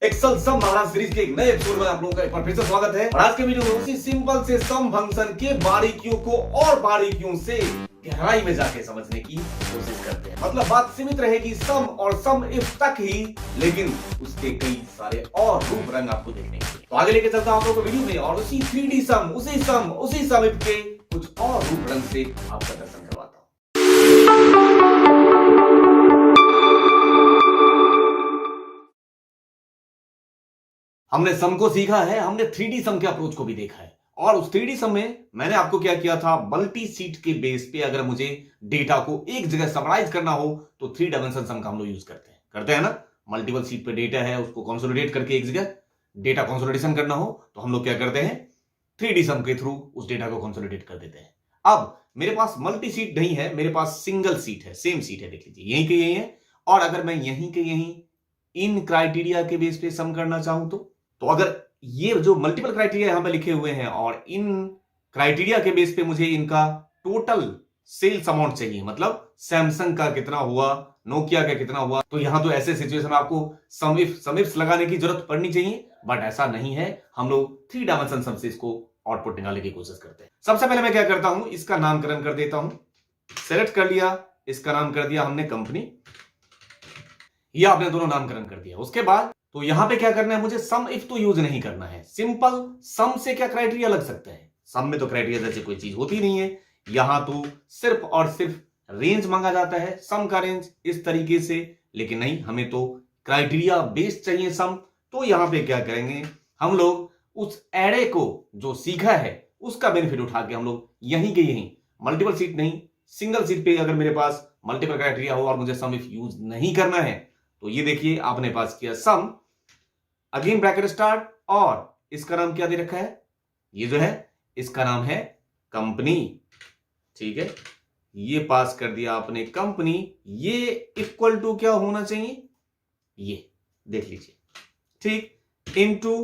Excel सम महाराज series के एक नए एपिसोड में आप लोगों का एक बार फिर से स्वागत है। और आज के वीडियो में उसी सिंपल से सम फंक्शन के बारीकियों को और बारीकियों से गहराई में जाके समझने की कोशिश करते हैं। मतलब बात सीमित रहेगी सम और सम इफ तक ही, लेकिन उसके कई सारे और रूप रंग आपको देखने के लिए। तो आगे लेके चलता हूं आप लोगों को वीडियो में और उसी 3D सम, उसी सम इफ के कुछ और रूप रंग से आपका दर्शन करवाता हूं। हमने सम को सीखा है, हमने 3D सम के अप्रोच को भी देखा है। और उस 3D सम में मैंने आपको क्या किया था, मल्टी सीट के बेस पे अगर मुझे डेटा को एक जगह समराइज करना हो तो 3 डायमेंशन सम का हम लोग यूज करते हैं ना। मल्टीपल सीट पे डेटा है, उसको कंसोलिडेट करके एक जगह डेटा कंसोलिडेशन करना हो तो हम लोग क्या करते हैं, 3D सम के थ्रू उस डेटा को कंसोलिडेट कर देते हैं। अब मेरे पास मल्टी सीट नहीं है, मेरे पास सिंगल सीट है, सेम सीट है, देख लीजिए यहीं के यही है। और अगर मैं यहीं के यहीं इन क्राइटेरिया के बेस पे सम करना चाहूं तो अगर ये जो मल्टीपल क्राइटेरिया यहां पे लिखे हुए हैं और इन क्राइटेरिया के बेस पे मुझे इनका टोटल सेल्स अमाउंट चाहिए, मतलब सैमसंग का कितना हुआ, नोकिया का कितना हुआ, तो यहां तो ऐसे सिचुएशन में आपको समिफ्स लगाने की जरूरत पड़नी चाहिए। बट ऐसा नहीं है, हम लोग 3 डायमेंशन सम से इसको आउटपुट निकालने की कोशिश करते हैं। सबसे पहले मैं क्या करता हूं, इसका नामकरण कर देता हूं। सेलेक्ट कर लिया, इसका नाम कर दिया हमने कंपनी, या आपने दोनों नामकरण कर दिया। उसके बाद तो यहां पे क्या करना है, मुझे सम इफ तो यूज नहीं करना है। सिंपल सम से क्या क्राइटेरिया लग सकता है, सम में तो क्राइटेरिया जैसे कोई चीज होती नहीं है। यहां तो सिर्फ और सिर्फ रेंज मांगा जाता है, सम का रेंज इस तरीके से। लेकिन नहीं, हमें तो क्राइटेरिया बेस्ड चाहिए सम। तो यहां पे क्या करेंगे, हम लोग उस एरे को जो सीखा है उसका बेनिफिट उठा के हम लोग यहीं के यहीं, मल्टीपल सीट नहीं, सिंगल सीट पे अगर मेरे पास मल्टीपल क्राइटेरिया हो और मुझे सम इफ यूज नहीं करना है तो ये देखिए आपने पास किया सम, अगेन ब्रैकेट स्टार्ट, और इसका नाम क्या दे रखा है, ये जो है इसका नाम है कंपनी। ठीक है, ये पास कर दिया आपने कंपनी। ये इक्वल टू क्या होना चाहिए, ये देख लीजिए, ठीक, इनटू,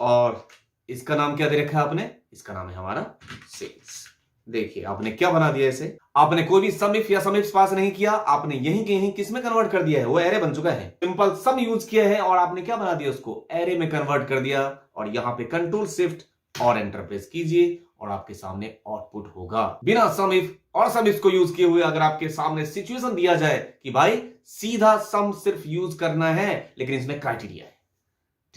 और इसका नाम क्या दे रखा है आपने, इसका नाम है हमारा सेल्स। देखिए आपने क्या बना दिया इसे, आपने कोई भी सम इफ या सम इफ पास नहीं किया, आपने यहीं के यहीं किस में कन्वर्ट कर दिया है, वो एरे बन चुका है। सिंपल सम यूज किया है और आपने क्या बना दिया, उसको एरे में कन्वर्ट कर दिया। और यहां पे कंट्रोल शिफ्ट और एंटर प्रेस कीजिए और आपके सामने आउटपुट होगा। बिना सम इफ और सम इफ को यूज किए हुए अगर आपके सामने सिचुएशन दिया जाए कि भाई सीधा सम सिर्फ यूज करना है लेकिन इसमें क्राइटेरिया है,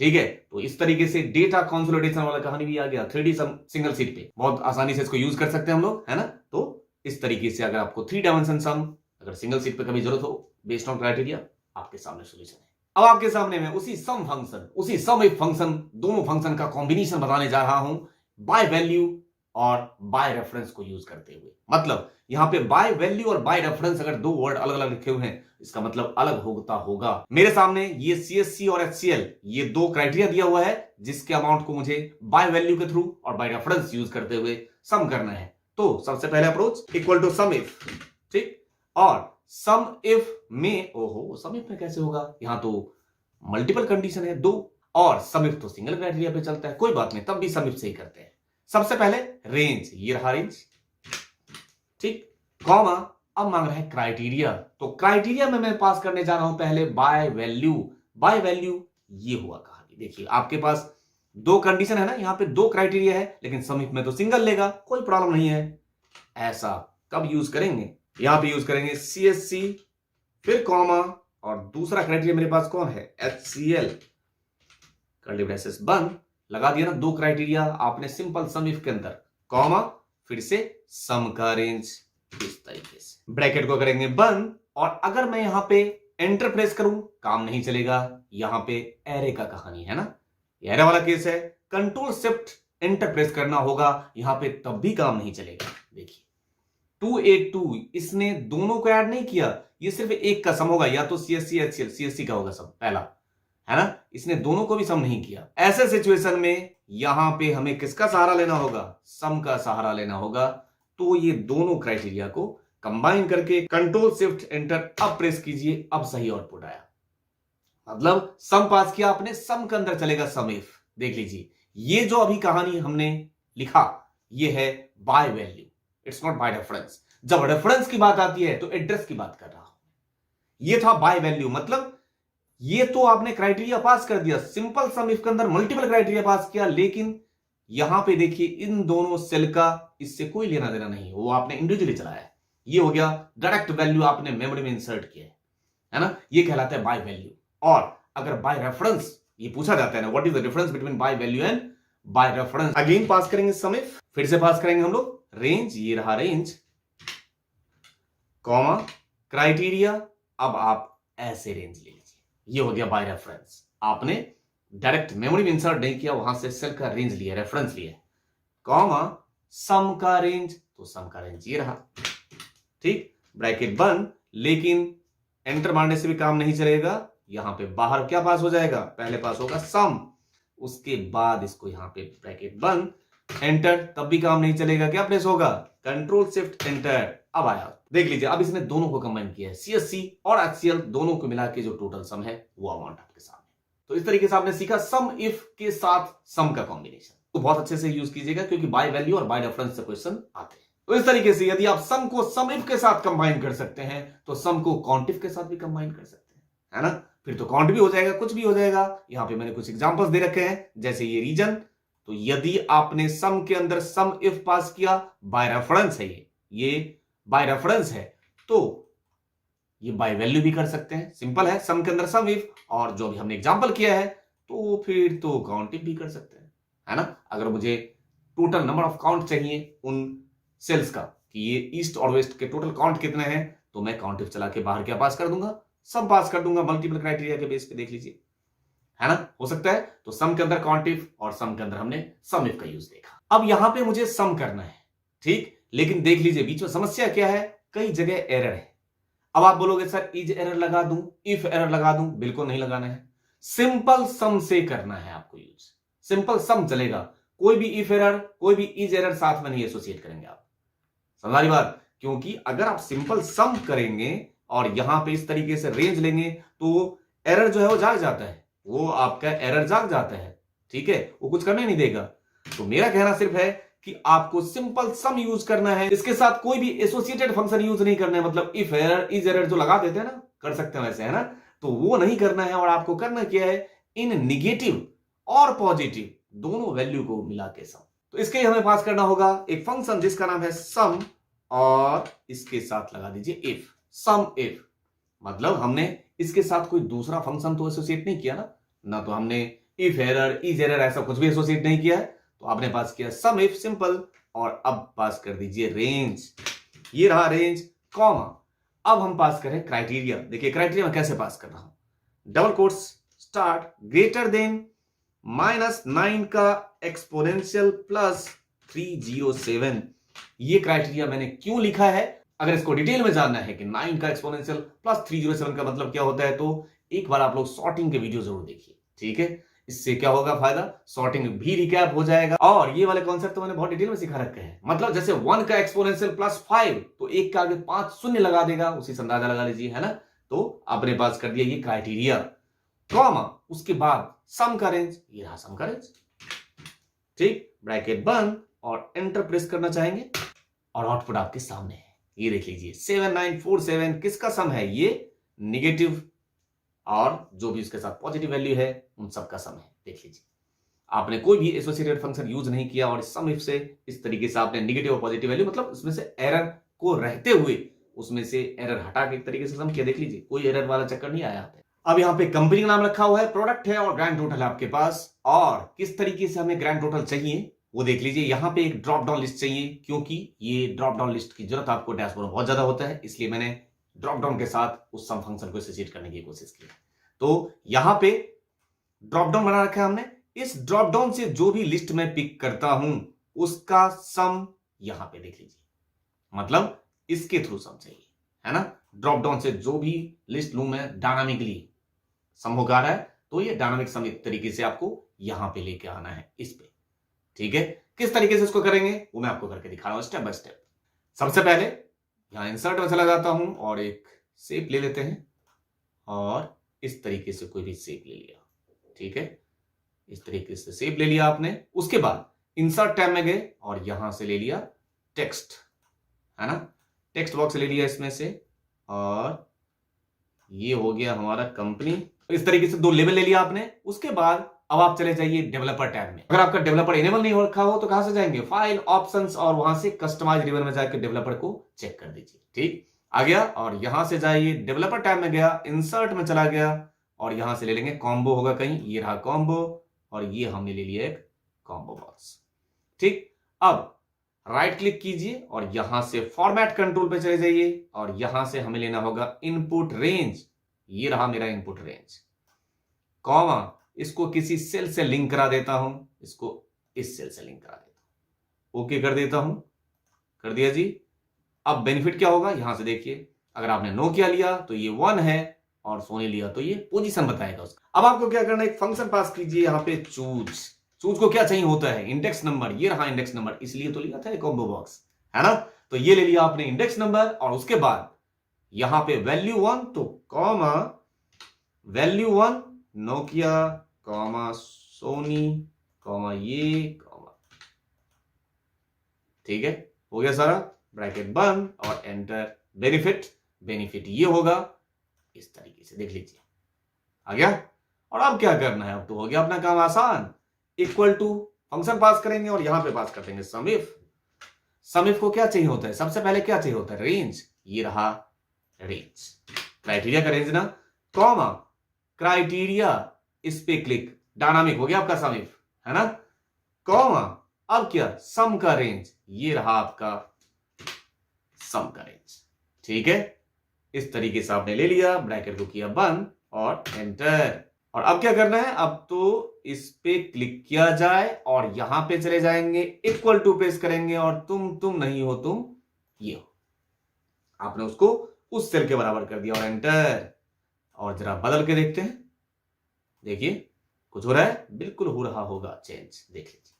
ठीक है, तो इस तरीके से डेटा कंसोलिडेशन वाला कहानी भी आ गया। 3D सम सिंगल सीट पे बहुत आसानी से इसको यूज कर सकते हैं हम लोग, है ना। तो इस तरीके से अगर आपको 3 डायमेंशन सम अगर सिंगल सीट पे कभी जरूरत हो बेस्ड ऑन क्राइटेरिया, आपके सामने सोल्यूशन है। अब आपके सामने मैं उसी सम फंक्शन, उसी सम इफ फंक्शन, दोनों फंक्शन का कॉम्बिनेशन बताने जा रहा हूं बाय वैल्यू और बाय रेफरेंस को यूज करते हुए। मतलब यहां पे बाय वैल्यू और बाय रेफरेंस अगर दो वर्ड अलग अलग लिखे हुए हैं, इसका मतलब अलग होता होगा। मेरे सामने ये CSC और HCL, ये दो क्राइटेरिया दिया हुआ है जिसके अमाउंट को मुझे बाय वैल्यू के थ्रू और बाय रेफरेंस यूज करते हुए सम करना है। तो सबसे पहले approach equal to sum if, ठीक, और सम इफ में, ओहो सम इफ में कैसे होगा, यहां तो मल्टीपल कंडीशन है दो, और सम इफ तो सिंगल क्राइटेरिया पे चलता है, कोई बात नहीं, तब भी सम इफ से ही करते हैं। सबसे पहले रेंज, ये रहा रेंज, ठीक, कॉमा, अब मांग रहा है क्राइटेरिया। तो क्राइटेरिया में मैं पास करने जा रहा हूं पहले बाय वैल्यू। बाय वैल्यू ये हुआ कहानी, देखिए आपके पास दो कंडीशन है ना, यहां पे दो क्राइटेरिया है लेकिन सम इफ में तो सिंगल लेगा, कोई प्रॉब्लम नहीं है। ऐसा कब यूज करेंगे, यहां पे यूज करेंगे CSC, फिर कॉमा, और दूसरा क्राइटेरिया मेरे पास कौन है, HCL, कर्ली ब्रेसेस बंद, लगा दिया ना दो क्राइटेरिया आपने सिंपल सम इफ के अंदर, कॉमा, फिर से सम का रेंज, इस तरीके से ब्रैकेट को करेंगे बंद। और अगर मैं यहां पे एंटर प्रेस करूं काम नहीं चलेगा, यहां पे एरे का कहानी है ना, एरे वाला केस है, कंट्रोल शिफ्ट एंटर प्रेस करना होगा, यहां पे तब भी काम नहीं चलेगा। देखिए 282, इसने दोनों को ऐड नहीं किया, ये सिर्फ एक का सम होगा, या तो CSC HCL, CSC का होगा सम पहला, है ना, इसने दोनों को भी सम नहीं किया। ऐसे सिचुएशन में यहां पे हमें किसका सहारा लेना होगा, सम का सहारा लेना होगा। तो ये दोनों क्राइटेरिया को कंबाइन करके कंट्रोल शिफ्ट एंटर अब प्रेस कीजिए, अब सही आउटपुट आया। मतलब सम पास किया आपने, सम के अंदर चलेगा सम इफ। देख लीजिए ये जो अभी कहानी हमने लिखा ये है by value, it's not by reference. जब रेफरेंस की बात आती है तो एड्रेस की बात कर रहा हूं, ये था बाय वैल्यू, मतलब ये तो आपने क्राइटेरिया पास कर दिया, सिंपल सम इफ के अंदर मल्टीपल क्राइटेरिया पास किया, लेकिन यहां पे देखिए इन दोनों सेल का इससे कोई लेना देना नहीं, वो आपने इंडिविजुअली चलाया है। ये हो गया डायरेक्ट वैल्यू आपने मेमोरी में इंसर्ट किया है ना, ये कहलाता है बाय वैल्यू। और अगर बाय रेफरेंस ये पूछा जाता है ना, what is the difference between by value and by reference, again pass करेंगे सम इफ, फिर से पास करेंगे हम लोग रेंज, ये रहा रेंज कॉमा क्राइटेरिया। अब आप ऐसे रेंज ले लीजिए, ये हो गया बाय रेफरेंस, आपने डायरेक्ट मेमोरी में इंसर्ट नहीं किया, वहां से सेल का रेंज लिया, रेफरेंस लिया, कॉमा सम का रेंज, तो सम का रेंज ये रहा, ठीक, ब्रैकेट बंद। लेकिन एंटर मारने से भी काम नहीं चलेगा, यहां पे बाहर क्या पास हो जाएगा, पहले पास होगा सम, उसके बाद इसको यहां पे ब्रैकेट बंद, एंटर, तब भी काम नहीं चलेगा, क्या प्रेस होगा, कंट्रोल शिफ्ट एंटर। अब आया, देख लीजिए, अब इसने दोनों को कंबाइन किया है, सीएससी और एचसीएल दोनों को मिला के जो टोटल सम है वो अमाउंट आपके सामने। तो इस तरीके से आपने सीखा सम इफ के साथ सम का कॉम्बिनेशन, तो बहुत अच्छे से यूज कीजिएगा क्योंकि बाय वैल्यू और बाय रेफरेंस से क्वेश्चन आते हैं। तो इस तरीके से यदि आप सम को सम इफ के साथ कंबाइन कर सकते हैं तो सम को कॉन्टिफ के साथ भी कंबाइन कर सकते हैं, है ना, फिर तो काउंट भी हो जाएगा, कुछ भी हो जाएगा। यहां पे मैंने कुछ एग्जांपल्स दे रखे हैं, जैसे ये रीजन, तो यदि आपने सम के अंदर सम इफ पास किया, बाय रेफरेंस है, ये बाय रेफरेंस है, तो ये बाय वैल्यू भी कर सकते हैं, सिंपल है, सम के अंदर सम इफ, और जो भी हमने एग्जांपल किया है तो फिर तो काउंटिव भी कर सकते हैं, है ना। अगर मुझे टोटल नंबर ऑफ काउंट चाहिए उन सेल्स का कि ये ईस्ट और वेस्ट के टोटल काउंट कितने हैं, तो मैं काउंटिव चला के बाहर क्या पास कर दूंगा, सम पास कर दूंगा, मल्टीपल क्राइटेरिया के बेस पे, देख लीजिए, है ना, हो सकता है। तो सम के अंदर काउंटिव और सम के अंदर हमने सम इफ का यूज देखा। अब यहां पे मुझे सम करना है, ठीक, लेकिन देख लीजिए बीच में समस्या क्या है, कई जगह एरर है। अब आप बोलोगे सर इज एरर लगा दूं, इफ एरर लगा दूं, बिल्कुल नहीं लगाना है, सिंपल सम से करना है आपको यूज, सिंपल सम चलेगा, कोई भी इफ एरर कोई भी इज एरर साथ में नहीं एसोसिएट करेंगे आप, समझ बात, क्योंकि अगर आप सिंपल सम करेंगे और यहां पे इस तरीके से रेंज लेंगे तो एरर जो है वो जाग जाता है, वो आपका एरर जाग जाता है, ठीक है, वो कुछ करने नहीं देगा। तो मेरा कहना सिर्फ है कि आपको सिंपल सम यूज करना है, इसके साथ कोई भी एसोसिएटेड फंक्शन यूज नहीं करना है, मतलब इफ एरर इज एरर जो लगा देते हैं ना, कर सकते हैं वैसे, है ना, तो वो नहीं करना है। और आपको करना क्या है, इन निगेटिव और पॉजिटिव दोनों वैल्यू को मिला के सम, तो इसके लिए हमें पास करना होगा एक फंक्शन जिसका नाम है सम, और इसके साथ लगा दीजिए इफ, सम इफ, मतलब हमने इसके साथ कोई दूसरा फंक्शन तो एसोसिएट नहीं किया ना तो हमने इफ एरर इज एरर ऐसा कुछ भी एसोसिएट नहीं किया है, तो आपने पास किया सम इफ, सिंपल, और अब पास कर दीजिए रेंज, ये रहा रेंज, कॉमा, अब हम पास करें क्राइटेरिया। देखिए क्राइटेरिया मैं कैसे पास कर रहा हूं, double quotes start, greater than -9 का एक्सपोनेंशियल प्लस 307, ये क्राइटेरिया मैंने क्यों लिखा है, अगर इसको डिटेल में जानना है कि 9 का एक्सपोनेंशियल प्लस 307 का मतलब क्या होता है, तो एक बार आप लोग सॉर्टिंग के वीडियो जरूर देखिए, ठीक है, इससे क्या होगा फायदा, सॉर्टिंग भी रिकैप हो जाएगा। और ये वाले कॉन्सेप्ट तो मैंने बहुत डिटेल में सिखा रखे हैं, मतलब जैसे 1 का एक्सपोनेंशियल प्लस 5 तो 1 का आगे 5 शून्य लगा देगा, उसी से अंदाजा लगा लीजिए, है ना। तो आपने पास कर दिया ये क्राइटेरिया, कॉमा, उसके बाद सम का रेंज, ये रहा सम का रेंज, ठीक, ब्रैकेट बंद, और एंटर प्रेस करना चाहेंगे और आउटपुट आपके सामने है, ये देख लीजिए 7947 किसका सम है, ये निगेटिव और जो भी उसके साथ पॉजिटिव वैल्यू है उन सब का सम है, देख लीजिए, आपने कोई भी एसोसिएटेड फंक्शन यूज नहीं किया और सम इफ से इस तरीके से आपने निगेटिव और पॉजिटिव वैल्यू, मतलब उसमें से एरर को रहते हुए उसमें से एरर हटा के एक तरीके से सम किया, देख लीजिए कोई एरर वाला चक्कर नहीं आया। अब यहाँ पे कंपनी का नाम रखा हुआ है, प्रोडक्ट है और ग्रैंड टोटल है आपके पास, और किस तरीके से हमें ग्रैंड टोटल चाहिए वो देख लीजिए। यहाँ पे एक ड्रॉप डाउन लिस्ट चाहिए, क्योंकि ये ड्रॉप डाउन लिस्ट की जरूरत आपको डैशबोर्ड में बहुत ज्यादा होता है, इसलिए मैंने ड्रॉप डाउन के साथ उस सम फंक्शन को एसोसिएट करने की कोशिश की। तो यहां पे ड्रॉप डाउन बना रखा है हमने, इस ड्रॉप डाउन से जो भी लिस्ट में पिक करता हूं उसका सम यहां पे देख लीजिए, मतलब इसके थ्रू सम चाहिए, है ना। ड्रॉप डाउन से जो भी लिस्ट लूं मैं डायनामिकली सम होगा रहा है, तो ये डायनामिक सम एक तरीके से आपको यहां पे लेके आना है इस पे, ठीक है। किस तरीके से इसको करेंगे वो मैं आपको करके दिखा रहा हूं स्टेप बाय स्टेप। सबसे पहले यहां इंसर्ट में चला जाता हूं और एक शेप ले लेते हैं, और इस तरीके से कोई भी शेप ले लिया, ठीक है, इस तरीके से शेप ले लिया आपने। उसके बाद इंसर्ट टैब में गए और यहां से ले लिया टेक्स्ट, है ना, टेक्स्ट बॉक्स ले लिया इसमें से, और ये हो गया हमारा कंपनी, इस तरीके से 2 लेवल ले लिया आपने। उसके बाद अब आप चले जाइए डेवलपर टैब में। अगर आपका डेवलपर इनेबल नहीं रखा हो तो कहां से जाएंगे, फाइल ऑप्शंस, और वहां से कस्टमाइज रिवर में जाकर डेवलपर को चेक कर दीजिए। ठीक, आ गया। और यहां से जाइए डेवलपर टैब में, गया इंसर्ट में चला गया, और यहां से ले लेंगे कॉम्बो होगा कहीं, ये रहा कॉम्बो, और ये हमने ले लिया एक कॉम्बो बॉक्स। ठीक, अब राइट क्लिक कीजिए और यहां से फॉर्मेट कंट्रोल पे चले जाइए, और यहां से हमें लेना होगा इनपुट रेंज, ये रहा मेरा इनपुट रेंज, कॉमा, इसको किसी सेल से लिंक करा देता हूं, इसको इस सेल से लिंक करा देता हूं, ओके कर देता हूं, कर दिया जी। अब बेनिफिट क्या होगा, यहां से देखिए, अगर आपने नो किया लिया तो ये 1 है, और सोने लिया तो ये पोजीशन बताएगा उसका। अब आपको क्या करना है, एक फंक्शन पास कीजिए यहां पे चूज। चूज को क्या चाहिए होता है, इंडेक्स नंबर, ये रहा इंडेक्स नंबर, इसलिए तो लिया था कॉम्बो बॉक्स, है ना। तो ये ले लिया आपने इंडेक्स नंबर, और उसके बाद यहां पे वैल्यू 1 तो comma value 1 Nokia, comma Sony, comma ये, कॉमा, ठीक है, हो गया सारा, ब्रैकेट बंद और एंटर। बेनिफिट, बेनिफिट ये होगा इस तरीके से, देख लीजिए आ गया। और अब क्या करना है, अब तो हो गया अपना काम आसान। इक्वल टू फंक्शन पास करेंगे और यहां पे पास कर देंगे समिफ। समिफ को क्या चाहिए होता है, सबसे पहले क्या चाहिए होता है, रेंज, ये रहा रेंज, क्राइटेरिया का रेंज ना, कॉमा क्राइटेरिया, इस पे क्लिक, डायनामिक हो गया आपका समिफ, है ना, कॉमा, अब क्या, सम का रेंज, ये रहा आपका सम का रेंज। ठीक है, इस तरीके से आपने ले लिया, ब्रैकेट को किया बंद और एंटर। और अब क्या करना है, अब तो इस पे क्लिक किया जाए और यहां पे चले जाएंगे, इक्वल टू पेस्ट करेंगे, और तुम नहीं हो, तुम ये हो, आपने उसको उस सेल के बराबर कर दिया और एंटर। और जरा बदल के देखते हैं, देखिए कुछ हो रहा है, बिल्कुल हो रहा होगा चेंज, देख लीजिए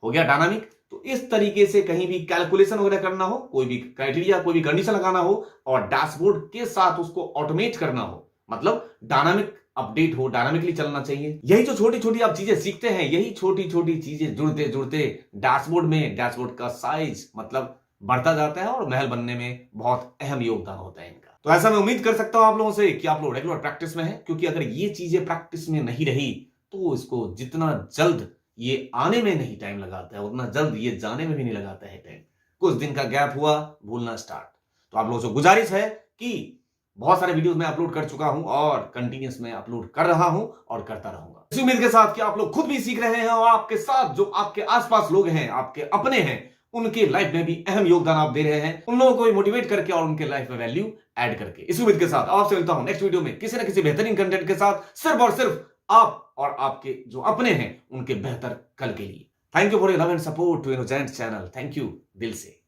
हो गया डायनामिक। तो इस तरीके से कहीं भी कैलकुलेशन वगैरह करना हो, कोई भी क्राइटेरिया, कोई भी कंडीशन लगाना हो, और डैशबोर्ड के साथ उसको ऑटोमेट करना हो, मतलब डायनामिक अपडेट हो, डायनामिकली चलना चाहिए। यही जो छोटी छोटी आप चीजें सीखते हैं, यही छोटी छोटी चीजें जुड़ते जुड़ते डैशबोर्ड में, डैशबोर्ड का साइज मतलब बढ़ता जाता है, और महल बनने में बहुत अहम योगदान होता है इनका। तो ऐसा मैं उम्मीद कर सकता हूं आप लोगों से कि आप लोग रेगुलर प्रैक्टिस में हैं, क्योंकि अगर ये चीजें प्रैक्टिस में नहीं रही तो इसको जितना जल्द ये आने में नहीं टाइम लगाता है, उतना जल्द ये जाने में भी नहीं लगाता है टाइम। कुछ दिन का गैप हुआ, भूलना स्टार्ट। तो आप लोगों से गुजारिश है कि बहुत सारे वीडियोस मैं अपलोड कर चुका हूं, और कंटिन्यूस में अपलोड कर रहा हूं और करता रहूंगा, इस उम्मीद के साथ कि आप लोग खुद भी सीख रहे हैं, और आपके साथ जो आपके आसपास लोग हैं, आपके अपने हैं, उनके लाइफ में भी अहम योगदान आप दे रहे हैं, उन लोगों को भी मोटिवेट करके और उनके लाइफ में वैल्यू ऐड करके। इस उम्मीद के साथ आपसे मिलता हूं नेक्स्ट वीडियो में किसी न किसी बेहतरीन कंटेंट के साथ, सिर्फ और सिर्फ आप और आपके जो अपने हैं उनके बेहतर कल के लिए। Thank you for your love and support to Innogent channel. Thank you दिल से।